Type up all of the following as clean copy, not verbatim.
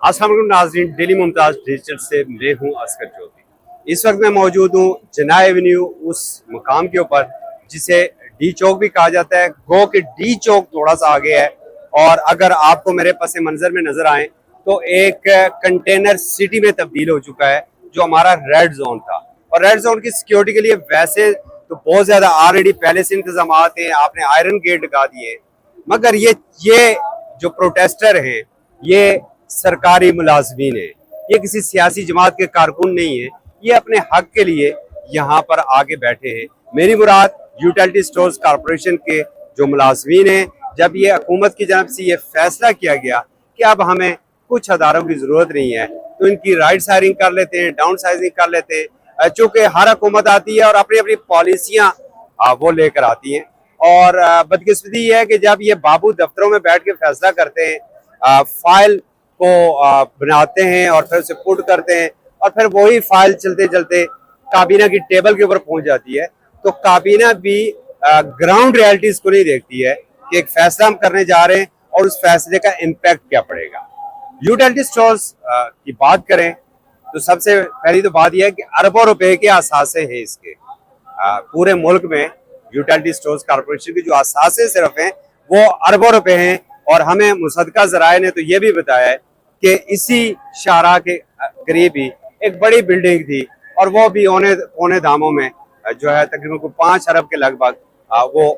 अस्सलाम वालेकुम नाज़रीन, डेली मुमताज़ डिजिटल से मैं हूँ असगर चौधरी। इस वक्त मैं मौजूद हूँ जना एवेन्यू उस मुकाम के ऊपर जिसे डी चौक भी कहा जाता है। गो के डी चौक थोड़ा सा आगे है और अगर आपको मेरे पस मंजर में नजर आए तो एक कंटेनर सिटी में तब्दील हो चुका है जो हमारा रेड जोन था। और रेड जोन की सिक्योरिटी के लिए वैसे तो बहुत ज्यादा ऑलरेडी पहले से इंतजाम हैं, आपने आयरन गेट लगा दिए, मगर ये जो प्रोटेस्टर हैं ये सरकारी मुलाजमीन है, ये किसी सियासी जमात के कारकुन नहीं है, ये अपने हक के लिए यहाँ पर आगे बैठे हैं। मेरी मुराद यूटिलिटी स्टोर्स कॉरपोरेशन के जो मुलाजमीन हैं, जब ये हुकूमत की जानब से ये फैसला किया गया कि अब हमें कुछ अदारों की जरूरत नहीं है तो इनकी राइट साइजिंग कर लेते हैं, डाउन साइजिंग कर लेते हैं। चूंकि हर हुकूमत आती है और अपनी अपनी पॉलिसियाँ वो लेकर आती हैं और बदकिस्मती ये है कि जब ये बाबू दफ्तरों में बैठ के फैसला करते हैं, फाइल को बनाते हैं और फिर उसे पुट करते हैं और फिर वही फाइल चलते चलते काबीना की टेबल के ऊपर पहुंच जाती है, तो काबीना भी ग्राउंड रियलिटीज को नहीं देखती है कि एक फैसला हम करने जा रहे हैं और उस फैसले का इम्पैक्ट क्या पड़ेगा। यूटिलिटी स्टोर्स की बात करें तो सबसे पहली तो बात यह है कि अरबों रुपए के असासे हैं इसके। पूरे मुल्क में यूटिलिटी स्टोर्स कॉरपोरेशन की जो असासे सिर्फ हैं वो अरबों रुपए हैं और हमें मुसद्दका ज़राए ने तो ये भी बताया है कि इसी शाहराह के करीब ही एक बड़ी बिल्डिंग थी और वो भी औने दामों में जो है तकरीबन को 5 अरब के लगभग वो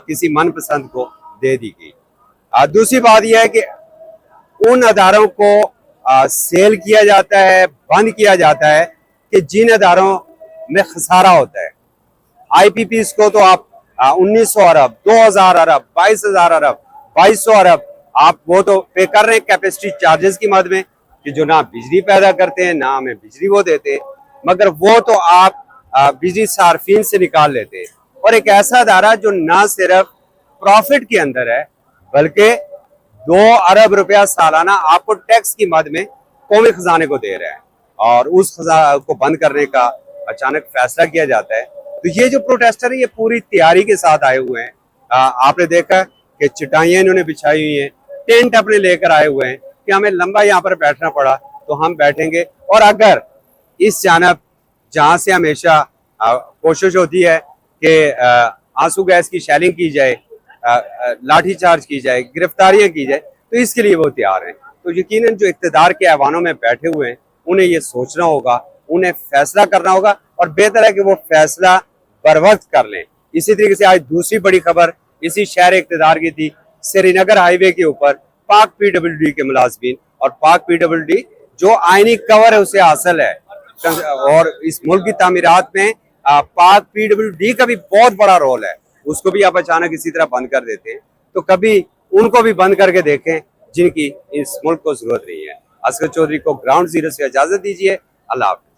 किसी मनपसंद को दे दी गई। दूसरी बात यह है कि उन अदारों को सेल किया जाता है, बंद किया जाता है कि जिन अदारों में खसारा होता है। IPPs को तो आप 1900 अरब, 2000 अरब, 22,000 अरब, 2200 अरब आप वो तो पे कर रहे हैं कैपेसिटी चार्जेस की मद में, कि जो ना बिजली पैदा करते हैं ना हमें बिजली वो देते हैं, मगर वो तो आप बिजली सार्फिन से निकाल लेते हैं। और एक ऐसा अदारा जो ना सिर्फ प्रॉफिट के अंदर है बल्कि 2 अरब रुपया सालाना आपको टैक्स की मद में कौमी खजाने को दे रहा है और उस खजाना को बंद करने का अचानक फैसला किया जाता है। तो ये जो प्रोटेस्टर है ये पूरी तैयारी के साथ आए हुए हैं। आपने देखा कि चटाइयाँ इन्होंने बिछाई हुई हैं, टेंट अपने लेकर आए हुए हैं कि हमें लंबा यहाँ पर बैठना पड़ा तो हम बैठेंगे। और अगर इस जानब जहाँ से हमेशा कोशिश होती है कि आंसू गैस की शेलिंग की जाए, लाठी चार्ज की जाए, गिरफ्तारियां की जाए, तो इसके लिए वो तैयार हैं। तो यकीनन जो इक़्तिदार के ऐवानों में बैठे हुए हैं उन्हें ये सोचना होगा, उन्हें फैसला करना होगा और बेहतर है कि वो फैसला बर वक्त कर लें। इसी तरीके से आज दूसरी बड़ी खबर इसी शहर इक़्तिदार की थी। श्रीनगर हाईवे के ऊपर पाक PWD के मुलाजमीन और पाक PWD जो आईनी कवर है उसे हासिल है और इस मुल्क की तामीरात में पाक PWD का भी बहुत बड़ा रोल है, उसको भी आप अचानक इसी तरह बंद कर देते हैं। तो कभी उनको भी बंद करके देखें जिनकी इस मुल्क को जरूरत नहीं है। असगर चौधरी को ग्राउंड जीरो से इजाजत दीजिए। अल्लाह हाफ़िज़।